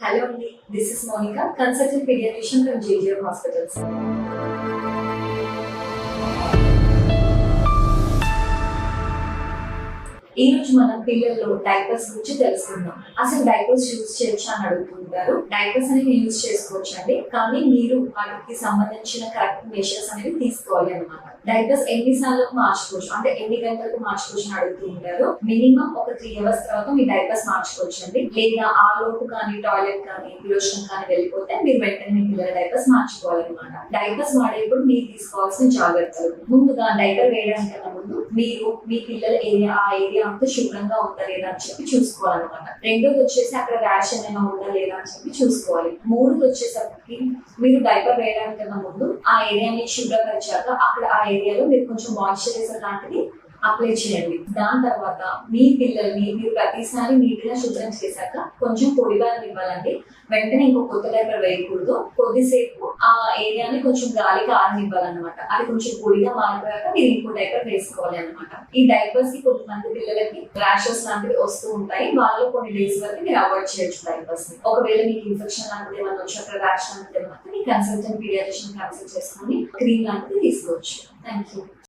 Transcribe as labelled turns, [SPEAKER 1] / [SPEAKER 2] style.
[SPEAKER 1] Hello, this is Monica, consultant pediatrician from JGM Hospitals. ఈ రోజు మనం పిల్లల్లో డైపర్స్ గురించి తెలుసుకుందాం. అసలు డైపర్స్ యూజ్ చేయొచ్చు అని అడుగుతుంటారు. డైపర్స్ అనేవి యూజ్ చేసుకోవచ్చు అండి, కానీ మీరు వాటికి సంబంధించిన కరెక్ట్ మెషర్స్ అనేవి తీసుకోవాలి అనమాట. డైపర్స్ ఎన్ని సార్లకు మార్చుకోవచ్చు అంటే ఎన్ని గంటలకు మార్చుకోవచ్చు అని అడుగుతూ ఉంటారు. మినిమం ఒక 3 hours తర్వాత మీ డైపర్స్ మార్చుకోవచ్చు అండి. లేదా ఆ లోపు కానీ టాయిలెట్ కానీ విరోచనం కానీ వెళ్ళిపోతే మీరు వెంటనే మీ పిల్లల డైపర్స్ మార్చుకోవాలన్నమాట. డైపర్స్ వాడేప్పుడు మీరు తీసుకోవాల్సిన జాగ్రత్తలు, ముందుగా డైపర్ వేయడానికన్నా ముందు మీరు మీ పిల్లల ఆ ఏరియా అంతా శుభ్రంగా ఉందా లేదా అని చెప్పి చూసుకోవాలన్నమాట. రెండోది వచ్చేసి అక్కడ ర్యాష్ ఏమైనా ఉందా లేదా అని చెప్పి చూసుకోవాలి. మూడోది వచ్చేసరికి మీరు డైపర్ వేయడానికన్నా ముందు ఆ ఏరియాని శుభ్రపరిచాక అక్కడ ఆ ఏరియాలో మీరు కొంచెం మాయిశ్చరైజర్ లాంటిది అప్లై చేయండి. దాని తర్వాత మీ పిల్లల్ని మీరు ప్రతిసారి నీట్గా శుభ్రం చేశాక కొంచెం పొడిబారం ఇవ్వాలండి. వెంటనే ఇంకో కొత్త డైపర్ వేయకూడదు. కొద్దిసేపు ఆ ఏరియాని కొంచెం గాలిగా ఆరనివ్వాలన్నమాట. అది కొంచెం పొడిగా మారిపోయాక మీరు ఇంకో డైపర్ వేసుకోవాలి అనమాట. ఈ డైపర్స్ కి కొంతమంది పిల్లలకి ర్యాషెస్ లాంటివి వస్తూ ఉంటాయి. వాళ్ళు కొన్ని డేస్ వరకు మీరు అవాయిడ్ చేయొచ్చు డైపర్స్ ని. ఒకవేళ మీకు ఇన్ఫెక్షన్ లాంటిది ఏమైనా వచ్చి అక్కడ ర్యాష్ లాంటిది ఏమైనా మీ కన్సల్టెంట్ పీడియాట్రిషియన్ కన్సల్ట్ చేసుకుని క్రీమ్ లాంటిది తీసుకోవచ్చు. Thank you.